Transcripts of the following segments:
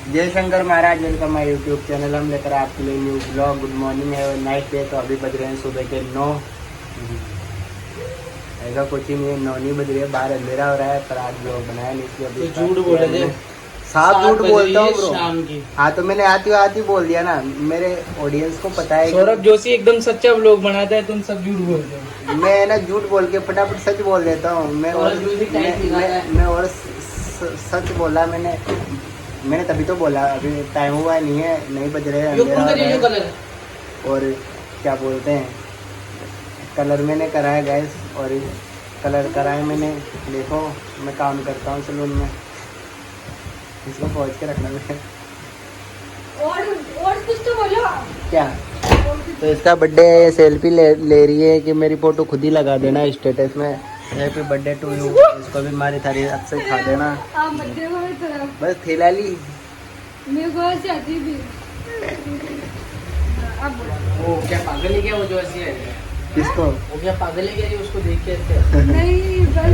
जय Shankar Maharaj, welcome my YouTube channel. हम लेकर आपके लिए न्यू ब्लॉग। गुड मॉर्निंग है और नाइट पे, तो अभी बज रहे हैं सुबह के 9। ऐसा कुछ ही नहीं है, 9 नहीं बज रही है, बाहर अंधेरा हो रहा है, पर आज जो बनाया नहीं इसलिए अभी तो झूठ बोले थे। साफ झूठ बोलता हूँ ब्रो। शाम की। हाँ तो मैंने आती बोल दिया ना, मेरे ऑडियंस को पता है। सौरभ जोशी एकदम सच्चा व्लॉग बनाता है, तुम सब झूठ बोलते हो। मैं ना झूठ बोल के फटाफट सच बोल देता हूँ। मैं और सच बोला मैंने तभी तो बोला। अभी टाइम हुआ नहीं है, नहीं बज रहे हैं, अंधेरा हो रहा है। और क्या बोलते हैं, कलर मैंने कराया गैस, और कलर कराया मैंने। देखो मैं काम करता हूँ सैलून में, इसको पहुँच के रखना है। और कुछ तो बोलो क्या? तो इसका बर्थडे है, सेल्फी ले रही है कि मेरी फोटो खुद ही लगा देना स्टेटस में, हैप्पी बर्थडे टू यू। इसको भी मारी थारी अच्छे खा देना। बस थैला ली मेरे को ऐसे आती भी। अब वो क्या पागल है क्या वो जोशी है? किसको? वो क्या पागल है क्या जो उसको देख के ऐसे? नहीं बस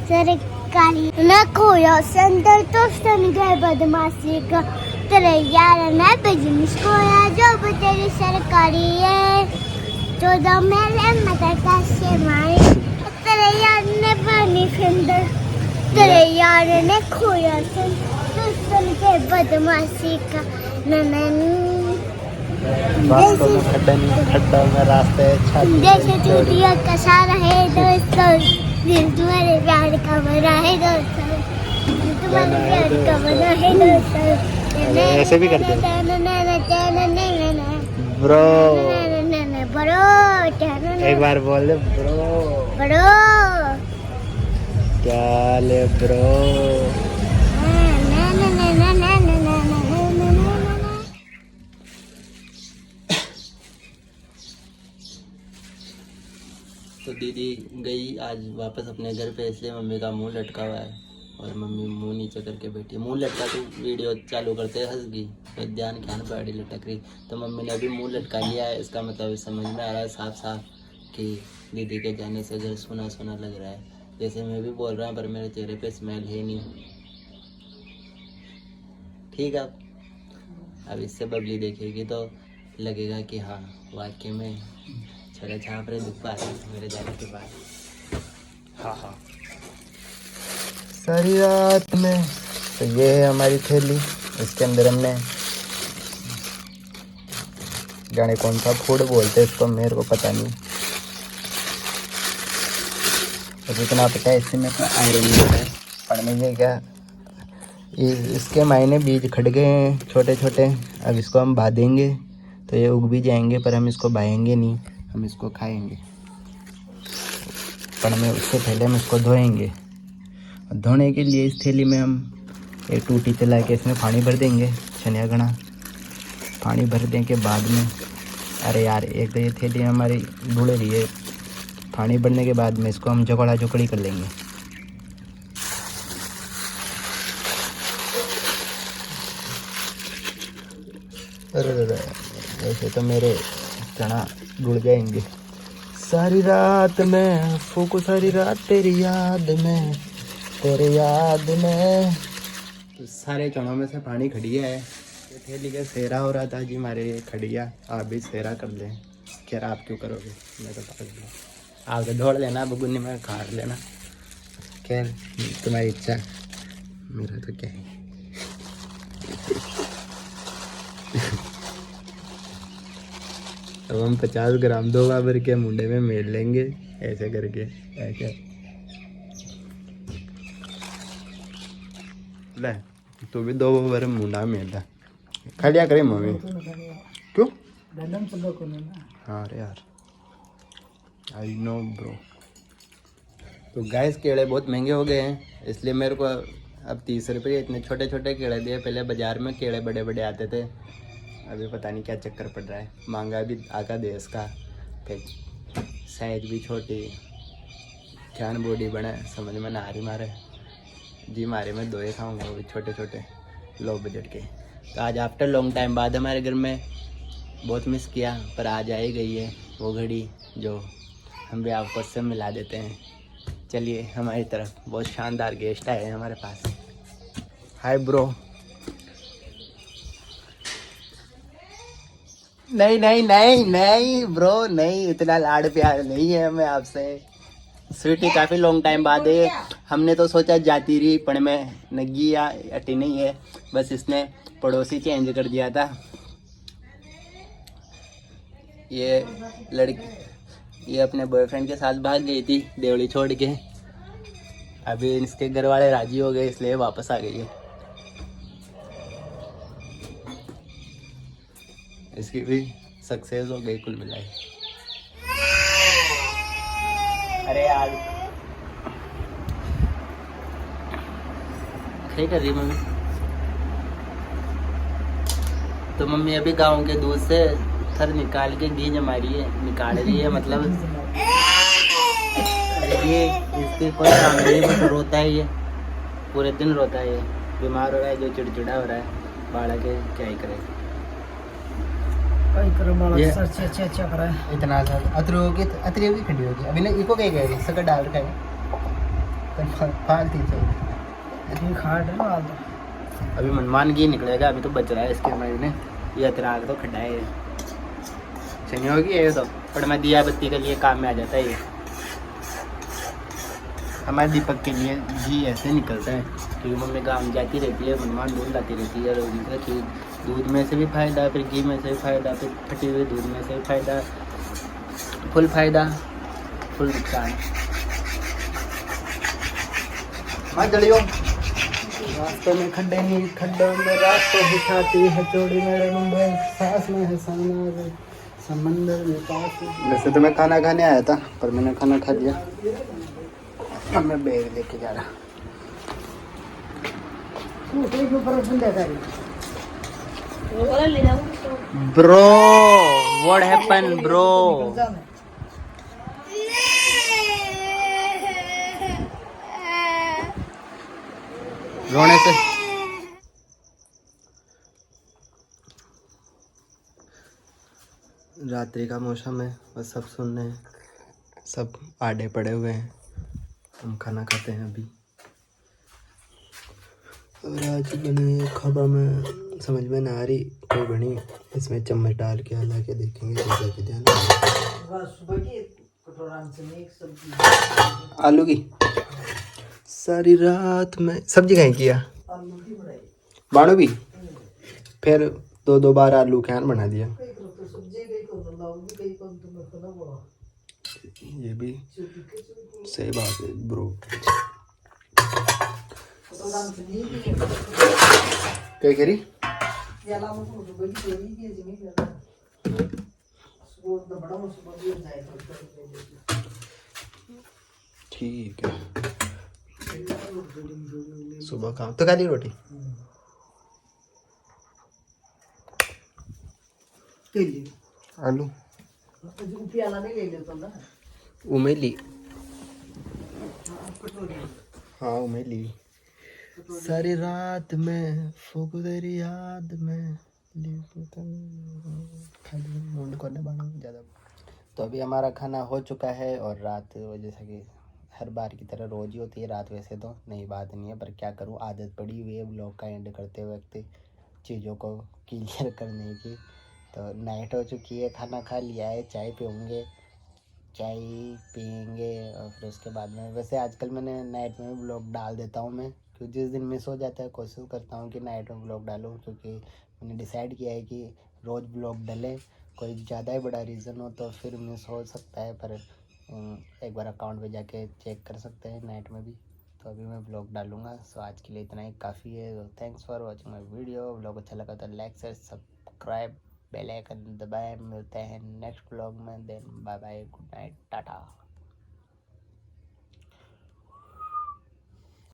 सरकारी न खोया सेंटर तो सन गए बदमाशी का तेरे यार ने बिजनेस खोया जो तेरी सरकारी है 14 मेले मत कैसे मारे तेरे यार ने पानी फिंदर तेरे यार ने खोया सन के बदमाशी का खड्डा में रास्ते जैसे चूतिया का सारा है दोस्तों दिल तुम्हारे प्यार का बना है दोस्तों तुम्हारे प्यार का बना है दोस्तों। ऐसे भी करते ब्रो। एक बार बोल दे ब्रो। क्या ले ब्रो? तो दीदी गई आज वापस अपने घर पे, इसलिए मम्मी का मुंह लटका हुआ है और मम्मी मुंह नीचे करके बैठी है। मुंह लटका के वीडियो चालू करते हंस गई, तो ध्यान ख्याल पैड़ी लटक रही, तो मम्मी ने अभी मुंह लटका लिया है। इसका मतलब समझ में आ रहा है साफ साफ कि दीदी के जाने से घर सुना सुना लग रहा है। जैसे मैं भी बोल रहा हूँ पर मेरे चेहरे पे स्मेल है नहीं। ठीक है, अब इससे बबली देखेगी तो लगेगा कि हाँ वाकई में छोरा छाप रहे दुख पा रहे मेरे जाने के बाद। हाँ सारी रात में। तो ये है हमारी थैली, इसके अंदर हमने जाने कौन सा फूड बोलते हैं इसको, मेरे को पता नहीं। और जितना पता है इससे मेरे को आयरन मिलता है। पढ़ने के क्या इसके मायने बीज खड़ गए हैं छोटे छोटे। अब इसको हम बांधेंगे तो ये उग भी जाएंगे, पर हम इसको बाएंगे नहीं, हम इसको खाएंगे। पर हमें उससे पहले हम इसको धोएंगे। धोने के लिए इस थैली में हम एक टूटी चला के इसमें पानी भर देंगे, छनिया घना पानी भर दें के बाद में। अरे यार एक तो ये थैली हमारी धुल रही है। पानी भरने के बाद में इसको हम झोकड़ी कर लेंगे। अरे ऐसे तो मेरे चना जुड़ जाएंगे। सारी रात में फूको, सारी रात तेरी याद में, तेरे याद में। तो सारे चनों में से पानी खड़िया है। ये थैली का सेरा हो रहा था जी हमारे खड़िया, आप भी सेरा कर लें। खैर आप क्यों करोगे, मैं तो पागल हूँ। आगे दौड़ लेना, बगुनी में खार लेना। खैर तुम्हारी इच्छा, मेरा तो क्या है। अब हम 50 ग्राम 2 बाबर के मुंडे में मेल लेंगे ऐसे करके। ऐसे ले तू भी 2 बाबर मुंडा मेल ला, खा लिया करे मम्मी। क्यों? हाँ अरे यार आई नो ब्रो। तो गैस केड़े बहुत महंगे हो गए हैं, इसलिए मेरे को अब 30 रुपये इतने छोटे छोटे केड़े दिए। पहले बाज़ार में केड़े बड़े बड़े आते थे, अभी पता नहीं क्या चक्कर पड़ रहा है। महंगा भी आका देश का, फिर साइज भी छोटी, जान बॉडी बने, समझ में ना आ रही मारे जी। मारे में 2 ही खाऊंगा, वो भी छोटे छोटे लो बजट के। तो आज आफ्टर लॉन्ग टाइम बाद हमारे घर में बहुत मिस किया, पर आज आई गई है वो घड़ी जो हम भी आपको उससे मिला देते हैं। चलिए हमारी तरफ बहुत शानदार गेस्ट आए हैं हमारे पास। Hi bro. नहीं नहीं नहीं नहीं ब्रो, नहीं, इतना लाड प्यार नहीं है हमें आपसे। स्वीटी काफ़ी लॉन्ग टाइम बाद है। हमने तो सोचा जाती रही पण में नगी या अटी नहीं है, बस इसने पड़ोसी चेंज कर दिया था। ये लड़की ये अपने बॉयफ्रेंड के साथ भाग गई थी देवली छोड़ के। अभी इसके घर वाले राजी हो गए इसलिए वापस आ गई है। इसकी भी सक्सेस हो गई कुल मिलाई। अरे यार क्या कर रही मम्मी? तो मम्मी अभी गांव के दूध से थर निकाल के घी जमा रही है, निकाल रही है मतलब। अरे ये इसके कोई काम नहीं, बस रोता है ये, पूरे दिन रोता है ये। बीमार हो रहा है, जो चिड़चिड़ा हो रहा है। बालक है, क्या ही करे। अच्छा करा है। इतना सा अतरी होगी खड़ी होगी अभी ना। इको क्या कह रही सकर डाल रखा है फालती चाहिए। खाट है ना अभी मनमान घी निकलेगा, अभी तो बच रहा है इसके महीने। ये अतरा तो खड्डा है चनी होगी ये तो, पर मैं दिया बत्ती के लिए काम में आ जाता है ये। हमारे दीपक के लिए घी ऐसे निकलता है क्योंकि मम्मी गाँव जाती रहती है, मनमान दूध लाती रहती है रोज का खीर। दूध में से भी फ़ायदा, फिर घी में से भी फ़ायदा, फिर फटे हुए दूध में से भी फ़ायदा। फुल फ़ायदा फुल नुकसान। मत जलियो। रास्ते में खड्डे नहीं, खड्डों में रास्ते दिखाती है चौड़ी मेरे मुंबई, सांस में है समंदर में पास। वैसे तो मैं खाना खाने आया था पर मैंने खाना खा लिया। अब मैं बैग लेके जा रहा। Bro what happen bro? रोने से रात्रि का मौसम है, बस सब सुन रहे हैं, सब आड़े पड़े हुए हैं। हम खाना खाते हैं अभी। और आज बने खाबा में समझ में ना आ रही कोई बनी, इसमें चम्मच डाल के हला के देखेंगे तो जाके ध्यान। आलू की सारी रात में सब्जी कहीं किया बाणू भी, फिर दो बार आलू कैन बना दिया। ये भी सही बात है ब्रो। क्या करी? ठीक है, सुबह काम तो खाली रोटी आलू उमेली। हाँ उमेली। सारी रात में फूक तेरी याद में खाली मुंड को ज़्यादा। तो अभी हमारा खाना हो चुका है और रात जैसा कि हर बार की तरह रोज़ ही होती है रात, वैसे तो नई बात नहीं है पर क्या करूँ, आदत पड़ी हुई है ब्लॉग का एंड करते वक्त चीज़ों को क्लियर करने की। तो नाइट हो चुकी है, खाना खा लिया है, चाय पियेंगे और फिर उसके बाद में वैसे आजकल मैंने नाइट में ब्लॉग डाल देता हूँ मैं, क्योंकि जिस दिन मिस हो जाता है कोशिश करता हूँ कि नाइट में ब्लॉग डालूँ, क्योंकि मैंने डिसाइड किया है कि रोज़ ब्लॉग डालें। कोई ज़्यादा ही बड़ा रीज़न हो तो फिर मिस हो सकता है, पर एक बार अकाउंट पे जाके चेक कर सकते हैं नाइट में भी। तो अभी मैं ब्लॉग डालूँगा। सो आज के लिए इतना ही काफ़ी है। Thanks for watching my video. Blog अच्छा लगा तो like share subscribe bell icon दबाएं। मिलते हैं नेक्स्ट ब्लॉग में। Then bye bye, good night, Tata.